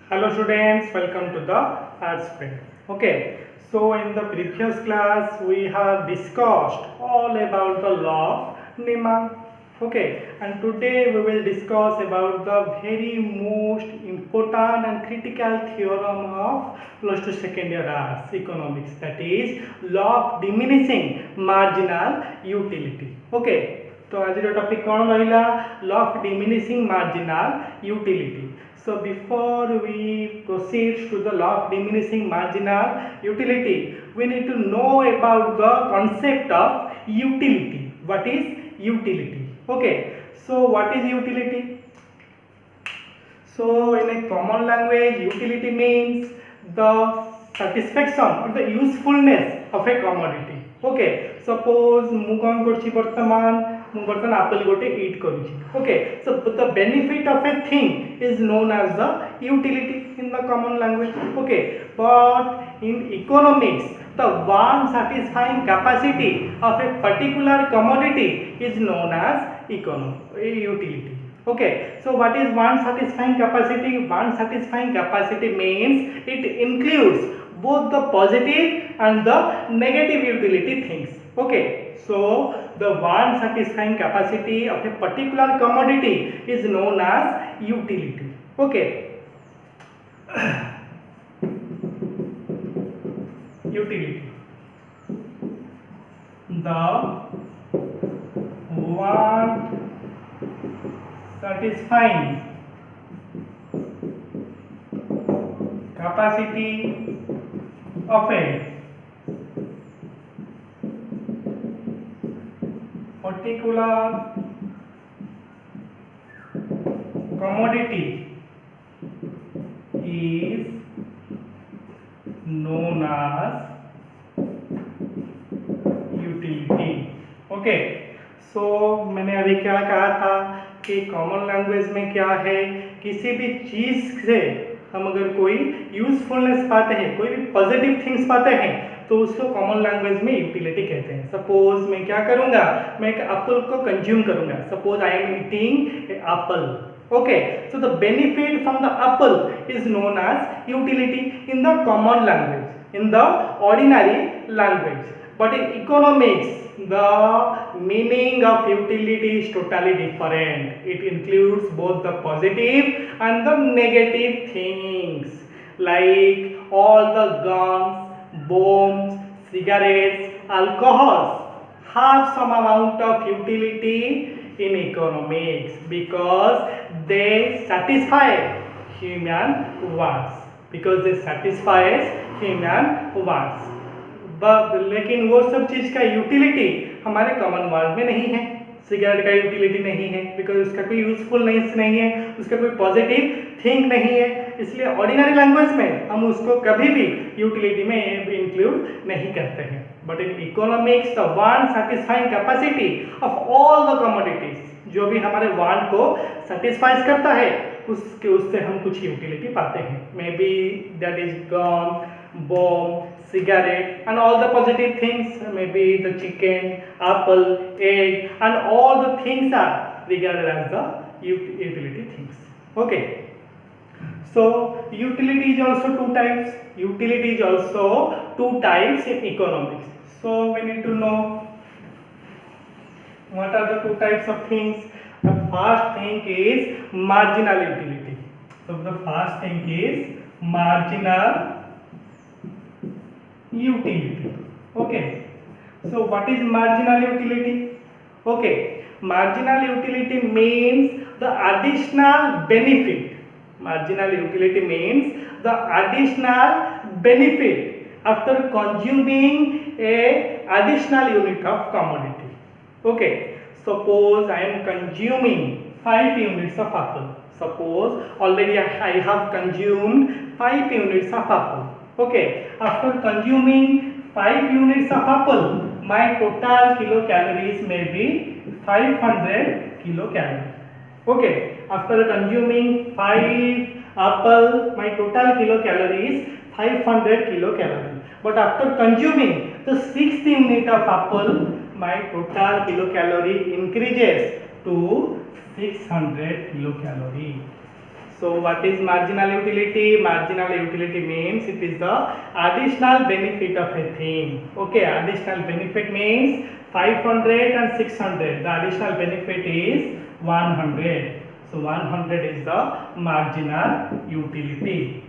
Hello students, welcome to the Arts Fair. Okay, so in the previous class we have discussed all about the law of demand. Okay, and today we will discuss about the very most important and critical theorem of plus 2 second year arts economics, that is law of diminishing marginal utility. Okay, तो आज topic कौन रहा law of diminishing marginal utility. So before we proceed to the law of diminishing marginal utility, we need to know about the concept of utility. What is utility? Okay, so what is utility? So in a common language, utility means the satisfaction or the usefulness of a commodity. Okay, suppose mu kon korchi bartaman apple gote eat karuchi. Okay, so the benefit of a thing is known as the utility in the common language. Okay, but in economics, the one satisfying capacity of a particular commodity is known as utility. Okay, so what is one satisfying capacity? One satisfying capacity means it includes both the positive and the negative utility things. Okay, so the one satisfying capacity of a particular commodity is known as utility. Okay, utility, the one satisfying capacity of a particular commodity is known as utility. Okay, so मैंने अभी क्या कहा था कि common language में क्या है, किसी भी चीज से हम अगर कोई यूजफुलनेस पाते हैं, कोई भी पॉजिटिव थिंग्स पाते हैं, तो उसको कॉमन लैंग्वेज में यूटिलिटी कहते हैं. सपोज मैं क्या करूंगा, मैं एक एप्पल को कंज्यूम करूंगा. Suppose I am eating Apple. Okay, so the benefit from the apple is known as utility in the common language, in the ordinary language. But in economics, the meaning of utility is totally different. It includes both the positive and the negative things, like all the guns, bombs, cigarettes, alcohols have some amount of utility in economics because they satisfy human wants, लेकिन वो सब चीज का utility हमारे common world में नहीं है. Cigarette का यूटिलिटी नहीं है बिकॉज उसका कोई यूजफुलनेस नहीं है, उसका कोई पॉजिटिव थिंग नहीं है, इसलिए ऑर्डिनरी लैंग्वेज में हम उसको कभी भी यूटिलिटी में इंक्लूड नहीं करते हैं. But in economics the one satisfying capacity of all the commodities, जो भी हमारे वांट को सेटिस्फाइज करता है, उससे हम कुछ यूटिलिटी पाते हैं. May be that is gun, bomb, cigarette, and all the positive things, maybe the chicken, apple, egg, and all the things are regarded as the utility things. Okay, so utility is also two types. Utility is also two types in economics. So we need to know what are the two types of things. The first thing is marginal utility. So the first thing is marginal utility. Okay, so what is marginal utility? Okay, marginal utility means the additional benefit. Marginal utility means the additional benefit after consuming a additional unit of commodity. Okay, suppose I am consuming 5 units of apple. Suppose already I have consumed 5 units of apple. Okay, after consuming 5 units of apple, my total kilocalories may be 500 kilocalories. Okay, after consuming 5 apple, my total kilocalories 500 kilocalories. But after consuming the 6th unit of apple, my total kilocalorie increases to 600 kilocalorie. So what is marginal utility? Marginal utility means it is the additional benefit of a thing. Okay, additional benefit means 500 and 600. The additional benefit is 100. So 100 is the marginal utility.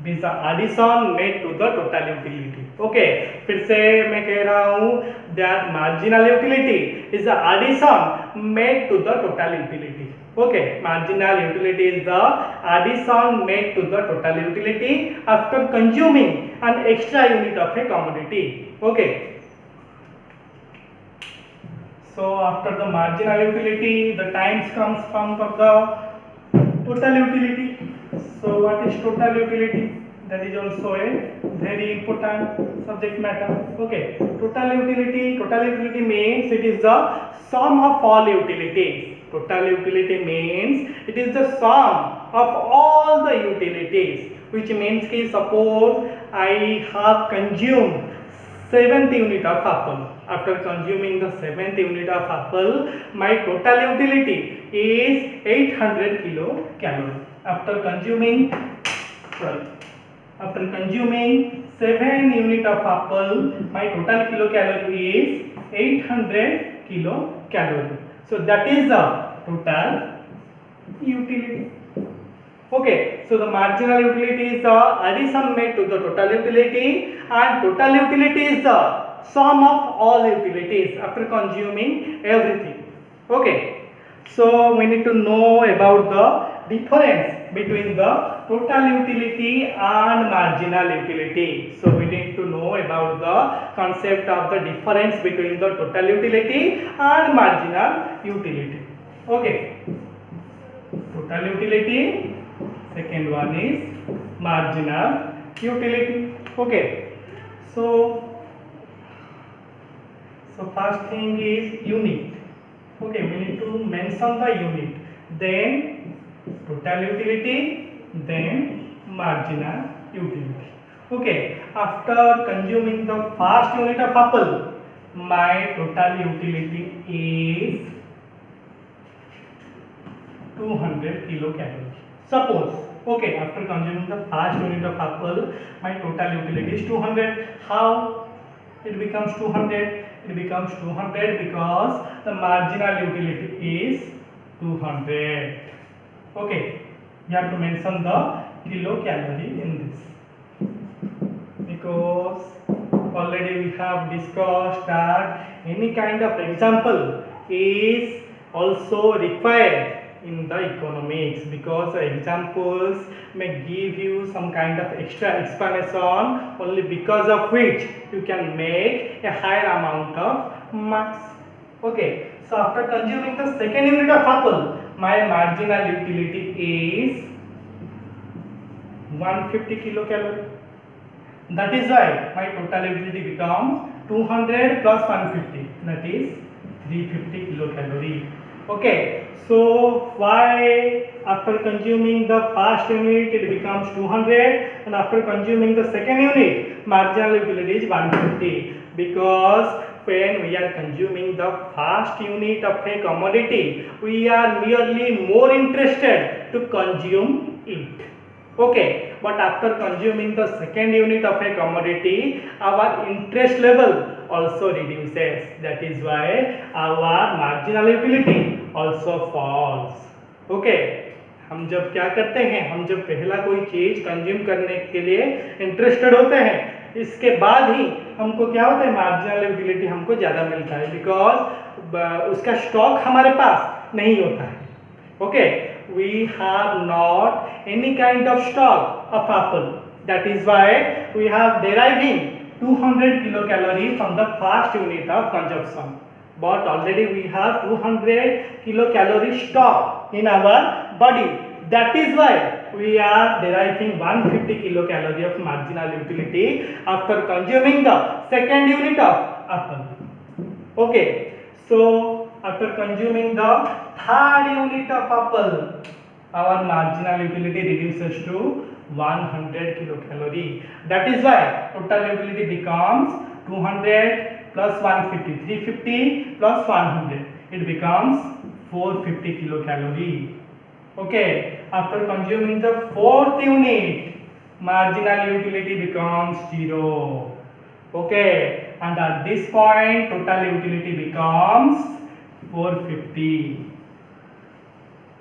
It is the addition made to the total utility. Okay, फिर से मैं कह रहा हूँ that marginal utility is the addition made to the total utility. Okay, marginal utility is the addition made to the total utility after consuming an extra unit of a commodity. Okay. So after the marginal utility, the times comes from the total utility. So what is total utility? That is also a very important subject matter. Okay, total utility means it is the sum of all utilities. Total utility means it is the sum of all the utilities, which means कि suppose I have consumed 7th unit of apple. After consuming the 7th unit of apple, my total utility is 800 kilocalorie. After consuming 7 unit of apple, my total kilocalorie is 800 kilocalorie. So that is the total utility. Okay, so the marginal utility is the addition made to the total utility, and total utility is the sum of all utilities after consuming everything. Okay, so we need to know about the difference between the total utility and marginal utility. So we need to know about the concept of the difference between the total utility and marginal utility. Okay, total utility, second one is marginal utility. Okay, so first thing is unit. Okay, we need to mention the unit, then total utility, then marginal utility. Okay, after consuming the first unit of apple, my total utility is 200 kilocalorie. Suppose, okay, after consuming the first unit of apple, my total utility is 200. How it becomes 200? It becomes 200 because the marginal utility is 200. Okay, you have to mention the kilocalorie in this, because already we have discussed that any kind of example is also required in the economics, because the examples may give you some kind of extra explanation, only because of which you can make a higher amount of marks. Okay, so after consuming the second unit of apple, my marginal utility is 150 kilocalorie. That is why my total utility becomes 200 plus 150, that is 350 kilocalorie. Okay, so why after consuming the first unit it becomes 200, and after consuming the second unit marginal utility is 150? Because when we are consuming the first unit of a commodity, we are merely more interested to consume it. Okay, but after consuming the second unit of a commodity, our interest level also reduces. That is why our marginal utility also falls. Okay, हम जब क्या करते हैं, हम जब पहला कोई चीज कंज्यूम करने के लिए इंटरेस्टेड होते हैं, इसके बाद ही हमको क्या होता है, मार्जिनल यूटिलिटी हमको ज़्यादा मिलता है, बिकॉज उसका स्टॉक हमारे पास नहीं होता है. Okay, we have not any kind of stock of apple. That is why we have deriving 200 kilocalorie from the first unit of consumption. But already we have 200 kilocalorie stock in our body. That is why we are deriving 150 kilocalorie of marginal utility after consuming the second unit of apple. Okay, so after consuming the third unit of apple, our marginal utility reduces to 100 kilocalorie. That is why total utility becomes 200 plus 150, 350 plus 100. It becomes 450 kilocalorie. Okay, after consuming the fourth unit, marginal utility becomes 0. Okay, and at this point, total utility becomes 450.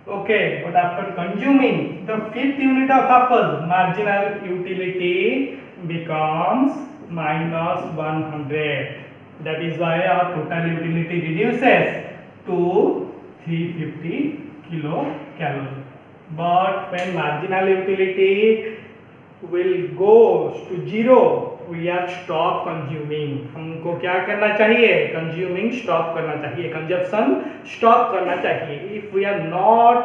Okay, but after consuming the fifth unit of apple, marginal utility becomes minus 100. That is why our total utility reduces to 350 kilocalorie. But when marginal utility will go to zero, we are stop consuming. हमको क्या करना चाहिए? Consuming stop करना चाहिए, consumption stop करना चाहिए. If we are not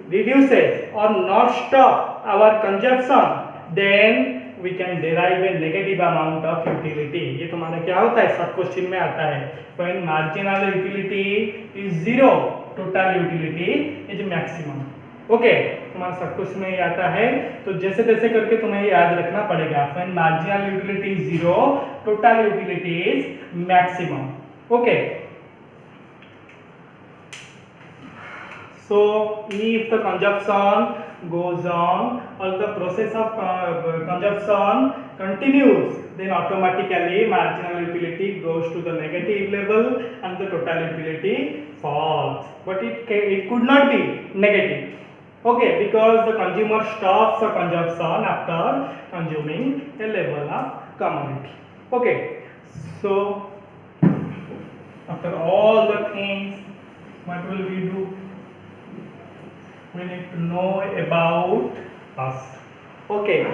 reduces or not stop our consumption, then we can derive a negative amount of utility. ये तुम्हारा क्या होता है? सब क्वेश्चन में आता है. When marginal utility is zero, total utility is maximum. Okay, तुम्हारा सब कुछ में आता है, तो जैसे तैसे करके तुम्हें याद रखना पड़ेगा. When marginal utility is zero, total utility is maximum. Okay, so if the consumption goes on or the process of consumption continues, then automatically marginal utility goes to the negative level and the total utility falls. But it could not be negative. Okay, because the consumer stops the consumption after consuming a level of commodity. Okay, so after all the things, what will we do? We need to know about us. Okay,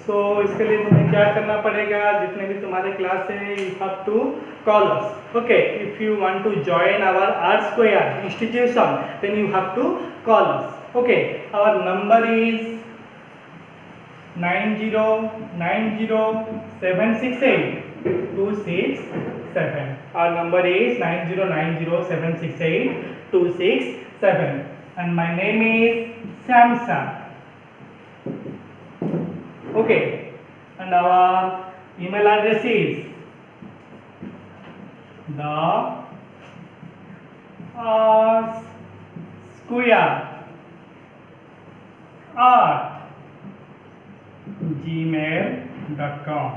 so इसके लिए तुम्हें क्या करना पड़ेगा? जितने भी तुम्हारे class है, you have to call us. Okay, if you want to join our R Square institution, then you have to call us. Okay, our number is 9090768267. Our number is 9090768267, and my name is Samsung. Okay, and our email address is the square@gmail.com.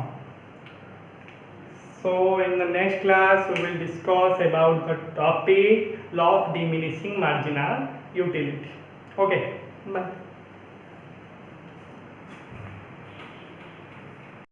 So in the next class we will discuss about the topic law of diminishing marginal utility. Okay, bye.